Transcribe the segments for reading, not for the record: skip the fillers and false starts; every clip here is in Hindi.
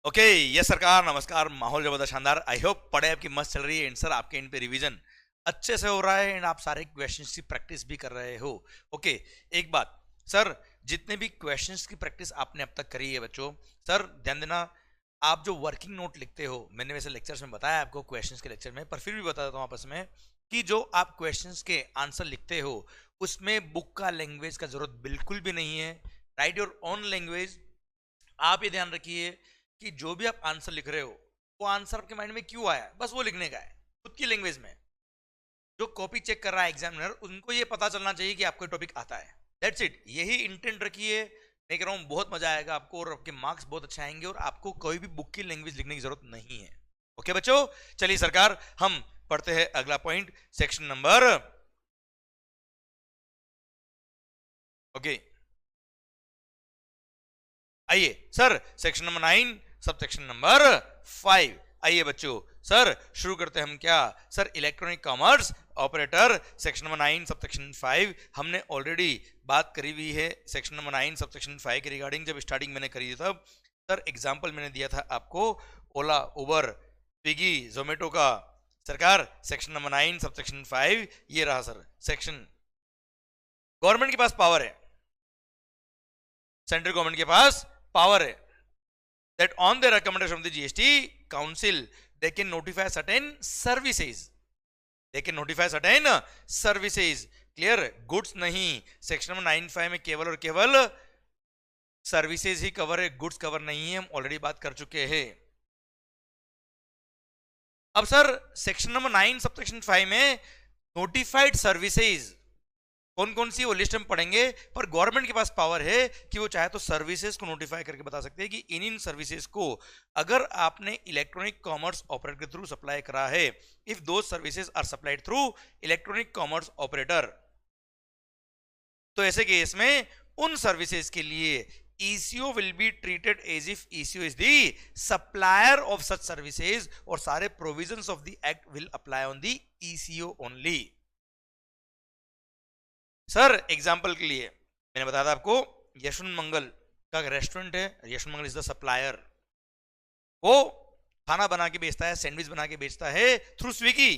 ओके यस सरकार, नमस्कार। माहौल जबरदस्त शानदार। आई होप पढ़ाई आपकी मस्त चल रही है एंड सर आपके इन पे रिवीजन अच्छे से हो रहा है एंड आप सारे क्वेश्चंस की प्रैक्टिस भी कर रहे हो। ओके एक बात सर, जितने भी क्वेश्चंस की प्रैक्टिस आपने अब तक करी है बच्चों, सर ध्यान देना, आप जो वर्किंग नोट लिखते हो, मैंने वैसे लेक्चर्स में बताया आपको, क्वेश्चंस के लेक्चर में, पर फिर भी बता देता हूँ आपस में कि जो आप क्वेश्चंस के आंसर लिखते हो उसमें बुक का लैंग्वेज का जरूरत बिल्कुल भी नहीं है। Right your own language. आप ये ध्यान रखिए कि जो भी आप आंसर लिख रहे हो वो आंसर आपके माइंड में क्यों आया, बस वो लिखने का है खुद की लैंग्वेज में। जो कॉपी चेक कर रहा है एग्जामिनर, उनको ये पता चलना चाहिए कि आपको टॉपिक आता है। दैट्स इट, यही इंटेंट रखिए। मैं कह रहा हूँ बहुत मजा आएगा आपको और आपके मार्क्स बहुत अच्छे आएंगे और आपको कोई भी बुक की लैंग्वेज लिखने की जरूरत नहीं है। ओके बच्चों, चलिए सरकार हम पढ़ते हैं अगला पॉइंट, सेक्शन नंबर। ओके आइए sir, section number 9 sub section number 5। आइए बच्चों सर शुरू करते हैं हम। क्या sir, electronic commerce operator, section number 9 sub section 5 हमने ऑलरेडी बात करी हुई है। सेक्शन नंबर 9 सब सेक्शन 5 के रिगार्डिंग जब स्टार्टिंग मैंने करी थी तब सर एग्जांपल मैंने दिया था आपको ओला, उबर, स्विगी, जोमेटो का। सरकार सेक्शन नंबर 9 सब सेक्शन 5 ये रहा सर सेक्शन। गवर्नमेंट के पास पावर है, सेंट्रल गवर्नमेंट के पास पावर है that on the recommendation of the GST Council they can notify certain services, they can notify certain services। Clear, goods नहीं। सेक्शन नंबर 95 में केवल और केवल सर्विसेज ही कवर है, गुड्स कवर नहीं है, हम ऑलरेडी बात कर चुके हैं। अब sir section number 9 sub section 5 में नोटिफाइड सर्विसेज कौन कौन सी वो लिस्ट हम पढ़ेंगे, पर गवर्नमेंट के पास पावर है कि वो चाहे तो सर्विसेज को नोटिफाई करके बता सकते हैं कि इन सर्विसेज को अगर आपने इलेक्ट्रॉनिक कॉमर्स ऑपरेटर के थ्रू सप्लाई करा है, if though services are supplied through electronic commerce operator, तो ऐसे केस में उन सर्विसेज के लिए ECO will be treated as if ECO is the supplier of such services और सारे provisions of the act will apply on the ECO only. Sir example के लिए मैंने बताया था आपको, यशवंत मंगल का रेस्टोरेंट है, यशवंत मंगल इज द सप्लायर। वो खाना बना के बेचता है, सैंडविच बना के बेचता है थ्रू स्विगी।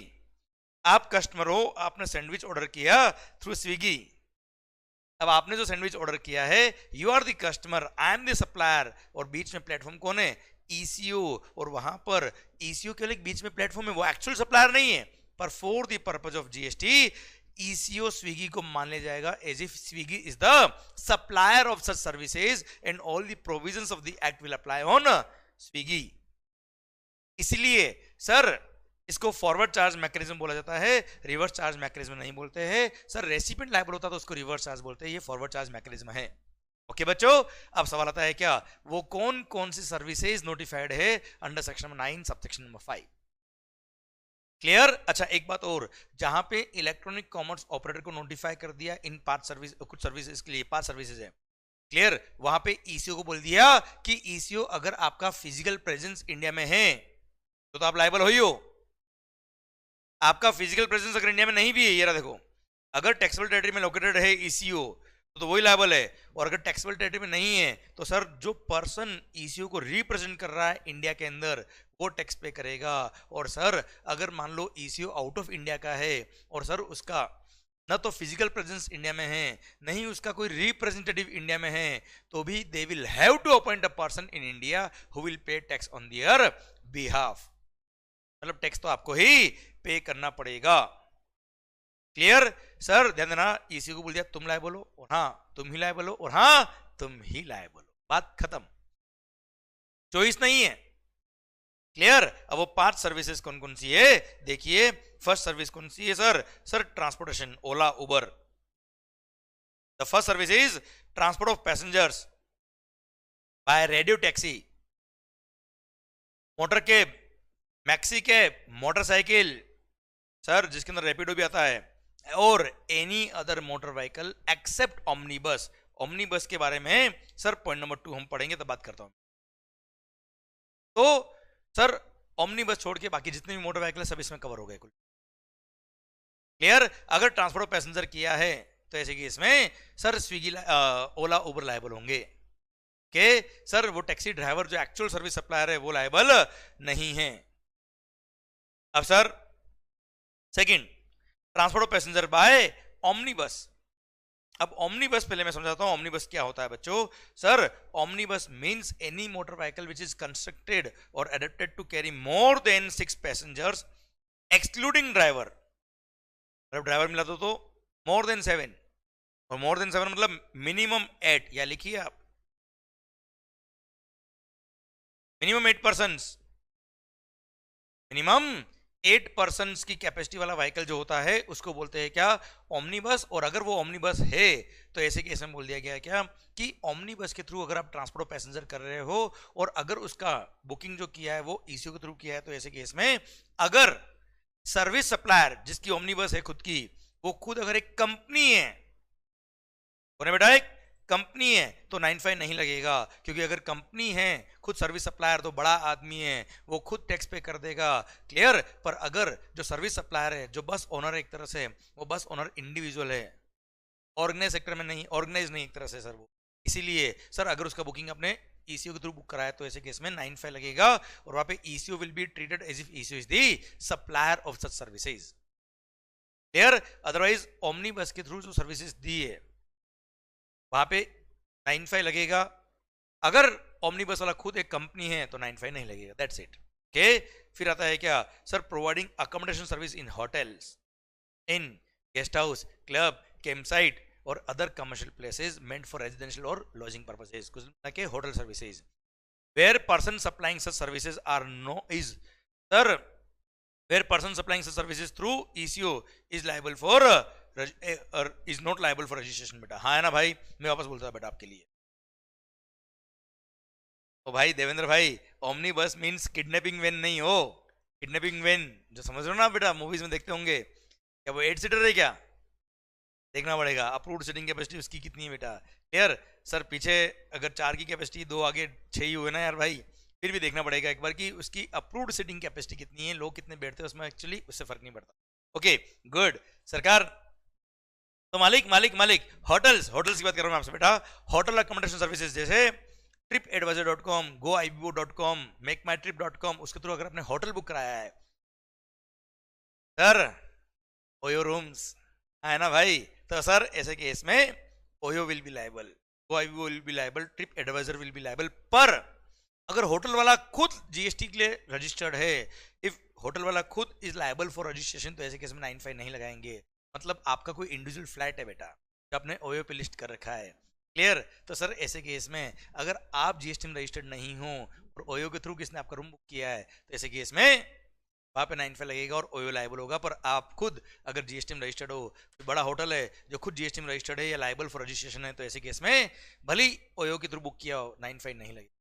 आप कस्टमर हो, आपने सैंडविच ऑर्डर किया थ्रू स्विगी। अब आपने जो सैंडविच ऑर्डर किया है, you are the customer, I am the supplier, और बीच में प्लेटफॉर्म कौन है, ECO। और वहां पर ECO केवल एक बीच में प्लेटफॉर्म है, वो एक्चुअल सप्लायर नहीं है, पर for the purpose of GST ECO Swiggy को मान लिया जाएगा as if Swiggy is the supplier of such services and all the provisions of the act will apply on Swiggy. इसलिए सर इसको फॉरवर्ड चार्ज मैकेनिज्म बोला जाता है, रिवर्स चार्ज मैकेनिज्म नहीं बोलते हैं। सर रेसिपिएंट लायबल होता तो उसको रिवर्स चार्ज बोलते हैं, ये फॉरवर्ड चार्ज मैकेनिज्म है। ओके बच्चों, अब सवाल आता है क्या, वो कौन कौन सी सर्विसेज नोटिफाइड है under section number 9 sub section number 5। Clear. अच्छा एक बात और, जहां पे इलेक्ट्रॉनिक कॉमर्स ऑपरेटर को नोटिफाई कर दिया इन पांच सर्विस, कुछ सर्विसेज के लिए 5 सर्विसेज है, क्लियर, वहां पे ECO को बोल दिया कि ECO अगर आपका फिजिकल प्रेजेंस इंडिया में है तो आप लायबल हो ही हो। आपका फिजिकल प्रेजेंस अगर इंडिया में नहीं भी है, ये रहा देखो, अगर टैक्सेबल टेरिटरी में लोकेटेड है ECO तो वही लायबल है, और अगर टैक्सेबल टेरिटरी में नहीं है तो सर जो पर्सन ECO को रिप्रेजेंट कर रहा है इंडिया के अंदर वो टैक्स पे करेगा। और सर अगर मान लो ECO आउट ऑफ इंडिया का है और सर उसका न तो फिजिकल प्रेजेंस इंडिया में है, नहीं उसका कोई रिप्रेजेंटेटिव इंडिया में है, तो भी they will have to appoint a person in India who will pay tax on their behalf. मतलब टैक्स तो आपको ही पे करना पड़ेगा। क्लियर। सर ध्यान देना, ECO को बोल दिया तुम लायबल हो, और हाँ तुम ही लायबल हो, और हाँ तुम ही लायबल हो, बात खत्म, चॉइस नहीं है। क्लियर। अब वो 5 सर्विसेज कौन कौन सी है देखिए। फर्स्ट सर्विस कौन सी है sir, sir transportation, Ola, Uber. The first service is transport of passengers by radio taxi, motor cab, maxi cab, motorcycle, sir जिसके अंदर रैपिडो भी आता है, और any other motor vehicle except omnibus. Omnibus के बारे में सर पॉइंट नंबर 2 हम पढ़ेंगे तब बात करता हूं। तो सर ओमनीबस छोड़ के बाकी जितने भी मोटर व्हीकल सब इसमें कवर हो गए कुल। क्लियर। अगर ट्रांसपोर्ट ऑफ पैसेंजर किया है तो ऐसे कि इसमें sir Swiggy, Ola, Uber liable होंगे। के सर वो टैक्सी ड्राइवर जो एक्चुअल सर्विस सप्लायर है वो लायबल नहीं है। अब sir second, transport of passenger by omnibus. अब ओमनीबस पहले मैं समझाता हूं ओमनीबस क्या होता है बच्चों। Sir omnibus means any motor vehicle which is constructed और adapted to carry more than 6 passengers excluding driver. मतलब ड्राइवर मिला तो मोर देन 7, और मोर देन 7 मतलब मिनिमम 8, या लिखिए आप मिनिमम 8 पर्सन्स, मिनिमम 8 पर्सन्स की कैपेसिटी वाला व्हीकल जो होता है उसको बोलते हैं क्या, ओमनीबस। और अगर वो ओमनीबस है तो ऐसे केस में बोल दिया गया है क्या कि ओमनीबस के थ्रू अगर आप ट्रांसपोर्ट ऑफ पैसेंजर कर रहे हो और अगर उसका बुकिंग जो किया है वो ईसीओ के थ्रू किया है, तो ऐसे केस में अगर सर्विस सप्लायर जिसकी ओमनीबस है खुद की, वो खुद अगर एक कंपनी है, बेटा एक कंपनी है, तो 95 नहीं लगेगा। क्योंकि अगर कंपनी है खुद सर्विस सप्लायर तो बड़ा आदमी है, वो खुद टैक्स पे कर देगा। क्लियर। पर अगर जो सर्विस सप्लायर है, जो बस ओनर है एक तरह से, वो बस ओनर इंडिविजुअल है, ऑर्गेनाइज सेक्टर में नहीं, ऑर्गेनाइज नहीं एक तरह से सर वो, इसीलिए सर अगर उसका बुकिंग अपने ईसीओ के थ्रू बुक कराया तो ऐसे केस में 95 लगेगा, और वहां पे ECO will be treated as if ECO is the supplier of such services. Clear. Otherwise omnibus के थ्रू जो सर्विसेज दी है वहां पे 95 लगेगा। अगर ओमनीबस वाला खुद एक कंपनी है तो 95 नहीं लगेगा। That's it. ओके। फिर आता है क्या sir, providing accommodation service in hotels, in guest house, club, camp site और other commercial places meant for residential और लॉजिंग पर्पसेस, कुछ के hotel services. Where person supplying such services are no is sir, where person supplying such services through ECO is liable for is not liable for registration. बेटा हाँ है ना भाई, मैं वापस बोलता था बेटा आपके लिए। ओ भाई देवेंद्र भाई, ओमनीबस मींस किडनैपिंग वैन नहीं हो, किडनैपिंग वैन जो समझ रहे हो ना बेटा, मूवीज में देखते होंगे। क्या वो 8 सीटर है क्या, देखना पड़ेगा। अप्रूव्ड सीटिंग कैपेसिटी उसकी कितनी है बेटा। क्लियर। सर पीछे अगर 4 की कैपेसिटी, 2 आगे 6 ही हुए ना यार भाई, फिर भी देखना पड़ेगा एक बार कि उसकी अप्रूव्ड सीटिंग कैपेसिटी कितनी है, लोग कितने बैठते हैं उसमें, एक्चुअली उससे फर्क नहीं पड़ता। ओके गुड सरकार। तो मालिक मालिक मालिक होटल्स, होटल्स की बात कर रहा हूं मैं आपसे बेटा। होटल अकोमोडेशन सर्विसेज जैसे tripadvisor.com, goibo.com, makemytrip.com, उसके थ्रू अगर आपने होटल बुक कराया है सर, ओयो रूम्स है ना भाई, तो सर ऐसे केस में OYO will be liable, Goibibo will be liable, Trip Advisor will be liable. पर अगर होटल वाला खुद जीएसटी के लिए रजिस्टर्ड है, इफ होटल वाला खुद इज लायबल फॉर रजिस्ट्रेशन, तो ऐसे केस में 95 नहीं लगाएंगे। मतलब आपका कोई इंडिविजुअल फ्लैट है बेटा जो आपने ओयो पे लिस्ट कर रखा है। क्लियर। तो सर ऐसे केस में अगर आप जीएसटी में रजिस्टर्ड नहीं हो और ओयो के थ्रू किसने आपका रूम बुक किया है, तो ऐसे केस में वहां पे 95 लगेगा और ओयो लायबल होगा। पर आप खुद अगर जीएसटी में रजिस्टर्ड हो, तो बड़ा होटल है जो खुद जीएसटी में रजिस्टर्ड है या लायबल फॉर रजिस्ट्रेशन है, तो ऐसे केस में भले ओयो के थ्रू बुक किया हो 95 नहीं लगेगा।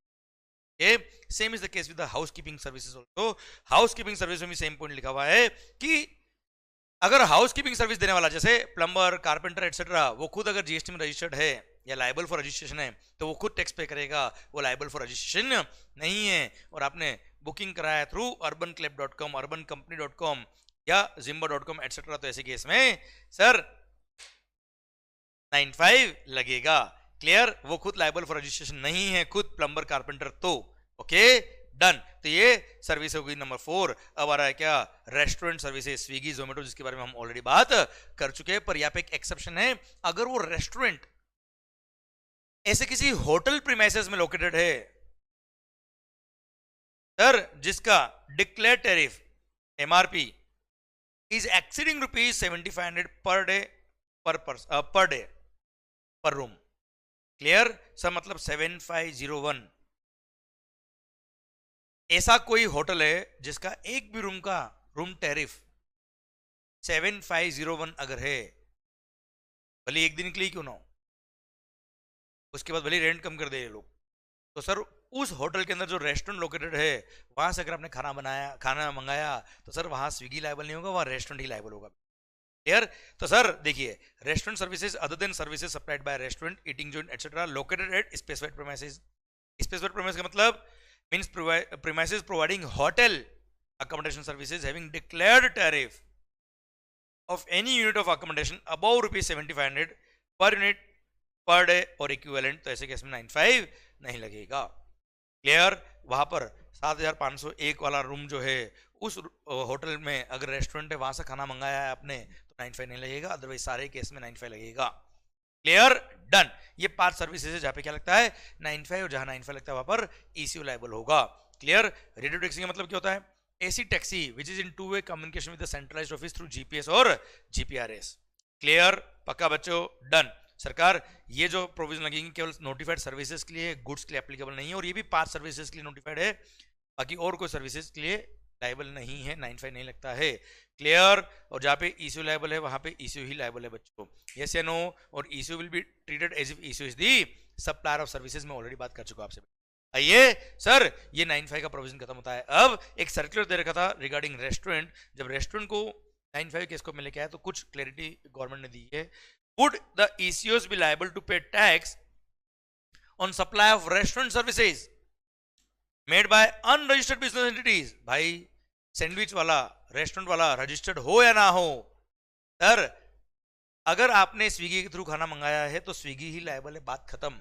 Same is the case with the housekeeping services also. Housekeeping service में भी सेम पॉइंट लिखा हुआ है कि अगर हाउसकीपिंग सर्विस देने वाला जैसे प्लम्बर, कारपेंटर एटसेट्रा, वो खुद अगर जीएसटी में रजिस्टर्ड है या लायबल फॉर रजिस्ट्रेशन है, तो वो खुद टैक्स पे करेगा, वो लायबल फॉर रजिस्ट्रेशन नहीं है। और आपने बुकिंग कराया थ्रू urbanclub.com, urbancompany.com या zimba.com एटसेट्रा, तो ऐसे केस में सर 95 लगेगा। क्लियर। वो खुद लायबल फॉर रजिस्ट्रेशन नहीं है, खुद प्लम्बर कारपेंटर। तो ओके डन। तो ये सर्विस हो गई नंबर 4। अब आ रहा है क्या, रेस्टोरेंट सर्विसेज, स्विगी, जोमेटो, जिसके बारे में हम ऑलरेडी बात कर चुके हैं। पर यहाँ पे एक एक्सेप्शन है, अगर वो रेस्टोरेंट ऐसे किसी होटल प्रीमाइसेस में लोकेटेड है सर, जिसका declare tariff MRP is exceeding ₹7500 per day per day पर रूम। क्लियर सर, मतलब 7501 ऐसा कोई होटल है जिसका एक भी रूम का रूम टैरिफ 7501 अगर है, भले एक दिन के लिए क्यों ना हो, उसके बाद भले रेंट कम कर दे ये लोग, तो सर उस होटल के अंदर जो रेस्टोरेंट लोकेटेड है वहां से अगर आपने खाना मंगाया, तो सर वहां स्विगी लायबल नहीं होगा, वहां रेस्टोरेंट ही लायबल होगा। क्लियर। तो सर देखिए, restaurant services other than services supplied by restaurant, eating zone etcetera located at specified premises. Specified premises का मतलब means premises providing hotel accommodation services having declared tariff of any unit of accommodation above ₹7500 per unit per day or equivalent, तो ऐसे केस में 95 नहीं लगेगा। क्लियर? वहां पर 7501 वाला रूम जो है उस होटल में अगर रेस्टोरेंट है वहां से खाना मंगाया है आपने तो 95 नहीं लगेगा, अदरवाइज सारे केस में 95 लगेगा। क्लियर? डन। ये 5 सर्विसेज है जहां पे क्या लगता है 95, और जहां 95 लगता है वहां पर ईसीयू लायबल होगा। क्लियर? रेडियो टैक्सी का मतलब क्या होता है? AC taxi which is in two way communication with the centralised office through GPS और जीपीआरएस। क्लियर? पक्का बच्चों? डन। सरकार ये जो प्रोविजन लगेंगे केवल नोटिफाइड सर्विसेज के लिए, गुड्स के लिए एप्लीकेबल नहीं है, और ये भी 5 सर्विसेज के लिए नोटिफाइड है, बाकी और कोई सर्विसेज के लिए लायबल नहीं है, 95 नहीं लगता है। क्लियर? और जहां पे ईसीयू लायबल है वहां पे ईसीयू ही लायबल है बच्चों। यस या नो? और ECU will be treated as if ECU is the supplier of services. मैं ऑलरेडी बात कर चुका आपसे। आइए सर, ये 95 का प्रोविजन खत्म होता है। अब एक सर्कुलर दे रखा था रिगार्डिंग रेस्टोरेंट। जब रेस्टोरेंट को 95 के इसको में लेके आया तो कुछ क्लैरिटी गवर्नमेंट ने दी है। Would the ECOs be liable to pay tax on supply of restaurant services made by unregistered business entities? भाई सैंडविच वाला रेस्टोरेंट वाला रजिस्टर्ड हो या ना हो, सर अगर आपने स्विगी के थ्रू खाना मंगाया है तो स्विगी ही लायबल है, बात खत्म।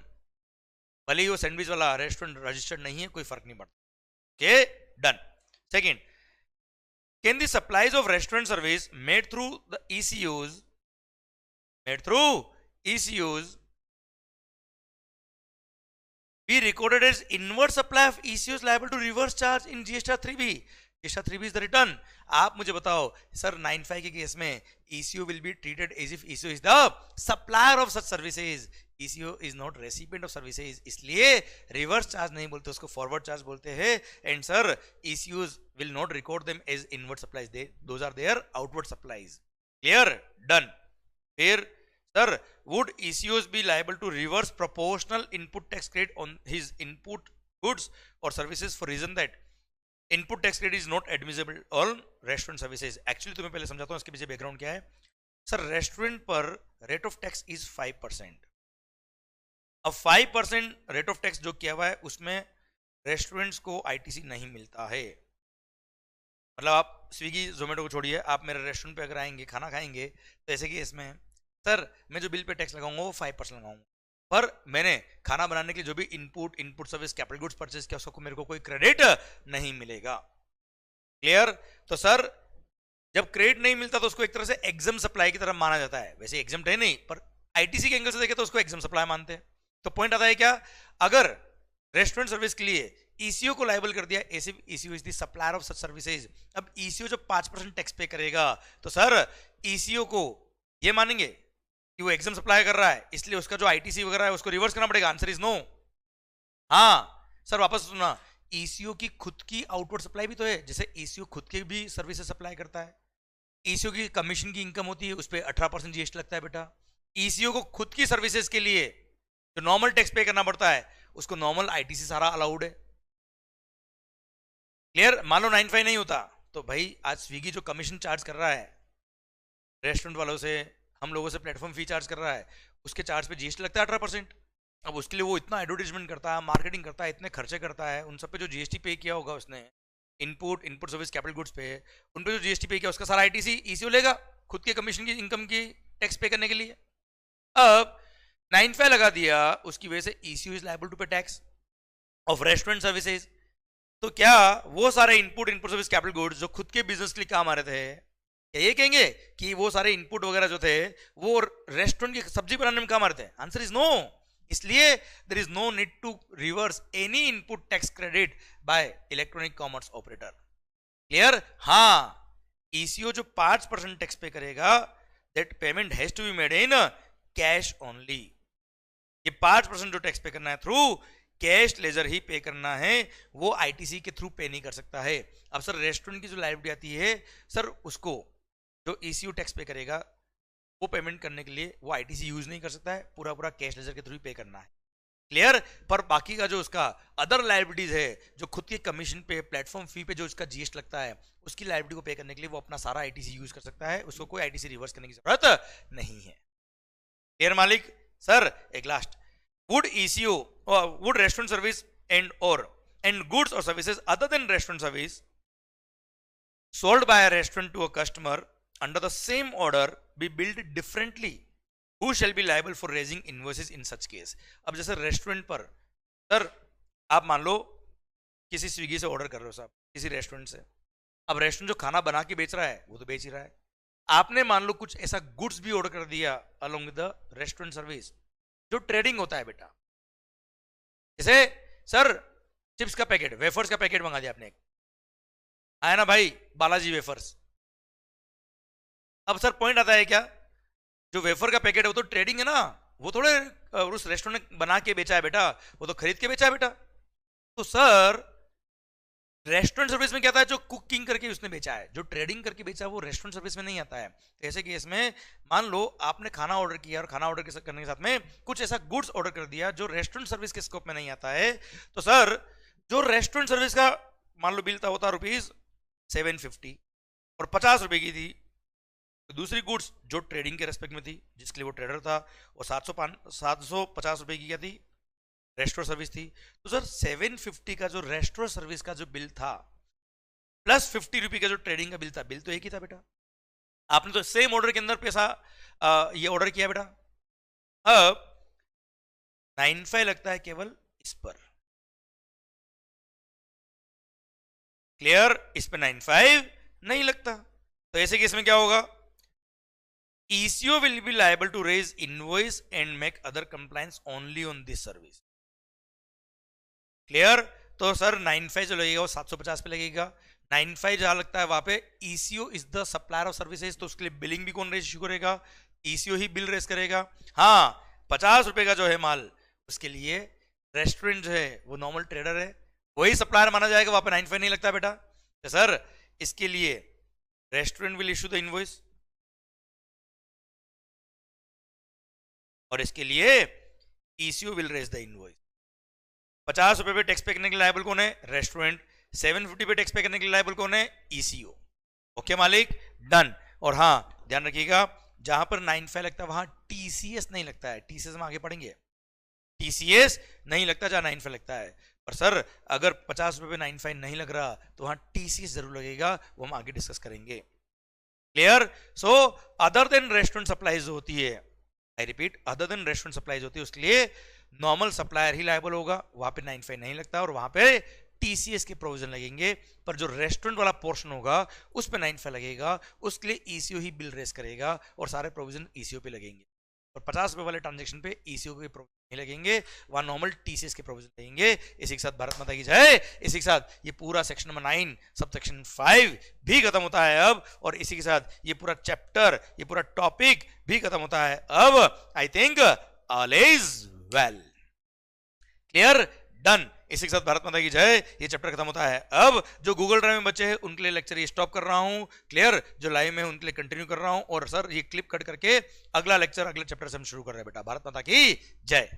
भले ही वो सैंडविच वाला रेस्टोरेंट रजिस्टर्ड नहीं है, कोई फर्क नहीं पड़ता। Okay, done. Second, can the supplies of restaurant service made through the ECOs be recorded as inward supply of ECOs liable to reverse charge in GST 3B? GST 3B is the return. आप मुझे बताओ सर 95 के केस में ECO will be treated as if ECO is the supplier of such services. ECO is not recipient of services, इसलिए रिवर्स चार्ज नहीं बोलते, उसको फॉरवर्ड चार्ज बोलते हैं। And sir ECOs will not record them as inward supplies, those are their outward supplies. Clear? Done. फिर sir, would ECOs be liable to reverse proportional input tax credit on his input goods or services for reason that input tax credit is not admissible on restaurant services? Actually तुम्हें पहले समझाता हूँ इसके पीछे बैकग्राउंड क्या है। सर रेस्टोरेंट पर रेट ऑफ टैक्स इज 5%। अब 5% रेट ऑफ टैक्स जो किया हुआ है उसमें रेस्टोरेंट्स को ITC नहीं मिलता है। मतलब आप स्विगी जोमेटो को छोड़िए, आप मेरे रेस्टोरेंट पे अगर आएंगे खाना खाएंगे तो ऐसे कि इसमें सर मैं जो बिल पे टैक्स लगाऊंगा वो 5% लगाऊंगा, पर मैंने खाना बनाने के लिए जो भी input service capital goods purchase किया उसको मेरे को कोई क्रेडिट नहीं मिलेगा। क्लियर? तो सर जब क्रेडिट नहीं मिलता तो उसको एक तरह से एग्जाम सप्लाई की तरह माना जाता है। वैसे एग्जाम है नहीं, पर ITC के एंगल से देखे तो उसको एग्जाम सप्लाई मानते हैं। तो पॉइंट आता है क्या, अगर रेस्टोरेंट सर्विस के लिए ECO को लायबल कर दिया, ECO is the supplier of such services. अब ECO जो 5% टैक्स पे करेगा तो सर ECO को ये मानेंगे कि वो एग्जाम सप्लाई कर रहा है, इसलिए उसका जो ITC वगैरह है उसको रिवर्स करना पड़ेगा? Answer is no. हाँ सर, वापस सुनना, ECO की खुद की आउटवर्ड सप्लाई भी तो है, जैसे ECO खुद की भी सर्विसेज सप्लाई करता है। ECO की कमीशन की इनकम होती है, उस पर 18% GST लगता है बेटा। ECO को खुद की सर्विसेज के लिए जो नॉर्मल टैक्स पे करना पड़ता है उसको नॉर्मल ITC सारा अलाउड है। क्लियर? मान लो 95 नहीं होता तो भाई आज स्विगी जो कमीशन चार्ज कर रहा है रेस्टोरेंट वालों से, हम लोगों से प्लेटफॉर्म फी चार्ज कर रहा है, उसके चार्ज पे GST लगता है 18%। अब उसके लिए वो इतना एडवर्टीजमेंट करता है, मार्केटिंग करता है, इतने खर्चे करता है, उन सब पे जो GST पे किया होगा उसने इनपुट सर्विस कैपिटल गुड्स पे, उन पे जो GST पे किया उसका सारा ITC ECO लेगा खुद के कमीशन की इनकम की टैक्स पे करने के लिए। अब 95 लगा दिया, उसकी वजह से ECO इज लायबल टू पे टैक्स ऑफ रेस्टोरेंट सर्विसेज। तो क्या वो सारे इनपुट सर्विस कैपिटल गुड्स जो खुद के बिजनेस के लिए काम आ रहे थे, ये कहेंगे कि वो सारे इनपुट वगैरह जो थे वो रेस्टोरेंट की सब्जी बनाने में काम आ रहे थे? Answer is no. इसलिए there is no need to reverse any input tax credit by electronic commerce operator. Clear? हाँ, ECO जो 5% टैक्स पे करेगा that payment has to be made in cash only. ये 5% जो टैक्स पे करना है थ्रू कैश लेजर ही पे करना है, वो ITC के थ्रू पे नहीं कर सकता है। अब सर रेस्टोरेंट की जो लायबिलिटी आती है सर, उसको जो ECO टैक्स पे करेगा वो पेमेंट करने के लिए वो ITC यूज नहीं कर सकता है, पूरा कैश लेजर के थ्रू पे करना है। क्लियर? पर बाकी का जो उसका अदर लायबिलिटीज है, जो खुद के कमीशन पे प्लेटफॉर्म फी पे जो उसका GST लगता है, उसकी लायबिलिटी को पे करने के लिए वो अपना सारा ITC यूज कर सकता है, उसको कोई ITC रिवर्स करने की जरूरत नहीं है। क्लियर मालिक? सर एक last, would ECO or would restaurant service and goods or services other than restaurant service sold by a restaurant to a customer under the same order be billed differently? Who shall be liable for raising invoices in such case? अब जैसे रेस्टोरेंट पर सर आप मान लो किसी स्विगी से ऑर्डर कर रहे हो साहब, किसी रेस्टोरेंट से। अब रेस्टोरेंट जो खाना बना के बेच रहा है वो तो बेच ही रहा है, आपने मान लो कुछ ऐसा गुड्स भी ऑर्डर कर दिया along with the restaurant service, जो ट्रेडिंग होता है बेटा। जैसे सर चिप्स का पैकेट, वेफर्स का पैकेट मंगा दिया आपने, आया ना भाई बालाजी वेफर्स। अब सर पॉइंट आता है क्या, जो वेफर का पैकेट है वो तो ट्रेडिंग है ना, वो थोड़े उस रेस्टोरेंट ने बना के बेचा है बेटा, वो तो खरीद के बेचा है बेटा। तो सर रेस्टोरेंट सर्विस में क्या आता है, जो कुकिंग करके उसने बेचा है, जो ट्रेडिंग करके बेचा है वो रेस्टोरेंट सर्विस में नहीं आता है। ऐसे केस में मान लो आपने खाना ऑर्डर किया और खाना ऑर्डर करने के साथ में कुछ ऐसा गुड्स ऑर्डर कर दिया जो रेस्टोरेंट सर्विस के स्कोप में नहीं आता है, तो सर जो रेस्टोरेंट सर्विस का मान लो बिल था होता ₹750 और 50 रुपए की थी। तो दूसरी गुड्स जो ट्रेडिंग के रेस्पेक्ट में थी, जिसके लिए वो ट्रेडर था, और 750 रुपए की क्या थी, रेस्टोरेंट सर्विस थी। तो सर 750 का जो रेस्टोरेंट सर्विस का जो बिल था प्लस 50 रुपए का जो ट्रेडिंग का बिल था, बिल तो एक ही था बेटा। आपने तो सेम ऑर्डर के अंदर पैसा ये ऑर्डर किया बेटा। अब 95 लगता है केवल इस पर, क्लियर, इस पे 95 नहीं लगता। तो ऐसे केस में क्या होगा, ECO will be liable to raise invoice and make other compliance only on this service. Clear. तो सर 95 जो लगेगा वो 750 पे लगेगा। 95 जहां लगता है वहां पे ECO is the supplier of services, तो उसके लिए बिलिंग भी कौन रेज करेगा, ECO ही बिल रेज करेगा। हाँ 50 रुपए का जो है माल, उसके लिए रेस्टोरेंट जो है वो नॉर्मल ट्रेडर है, वही सप्लायर माना जाएगा, वहां पे 95 नहीं लगता बेटा। तो सर इसके लिए restaurant will issue the invoice और इसके लिए ECO will raise the invoice. 50 रुपए पे टैक्स पे करने के लिए लायबल कौन है, रेस्टोरेंट। 750 पे टैक्स पे करने के लिए लायबल कौन है, ECO। ओके मालिक, डन। और हाँ ध्यान रखिएगा, जहां पर 95 लगता है वहां TCS नहीं लगता है, TCS हम आगे पढ़ेंगे, TCS नहीं लगता जहां 95 लगता है। पर सर अगर 50 रुपए पे 95 नहीं लग रहा तो वहां TCS जरूर लगेगा, वो हम आगे डिस्कस करेंगे। Clear. So other than restaurant supplies होती है, I repeat, other than restaurant supplies होती है, उसके लिए नॉर्मल सप्लायर ही लायबल होगा, वहां पे 95 नहीं लगता और वहां पे TCS के प्रोविजन लगेंगे। पर जो रेस्टोरेंट वाला पोर्शन होगा उस पे 95 लगेगा, उसके लिए ECO ही बिल रेस करेगा और सारे प्रोविजन ECO पे लगेंगे। और 50 रुपए वाले ट्रांजेक्शन पे ECO के प्रोविजन नहीं लगेंगे, वहां नॉर्मल TCS के प्रोविजन लगेंगे। इसी के साथ भारत माता की जय। इसी के साथ ये पूरा सेक्शन नंबर 9 सब सेक्शन 5 भी खत्म होता है अब, और इसी के साथ ये पूरा चैप्टर, ये पूरा टॉपिक भी खत्म होता है अब। I think all is well, clear, done. इसी के साथ भारत माता की जय, ये चैप्टर खत्म होता है अब। जो गूगल ड्राइव में बच्चे हैं उनके लिए लेक्चर ये स्टॉप कर रहा हूं, क्लियर। जो लाइव में उनके लिए कंटिन्यू कर रहा हूं, और सर ये क्लिप कट करके अगला लेक्चर अगले चैप्टर से हम शुरू कर रहे हैं बेटा। भारत माता की जय।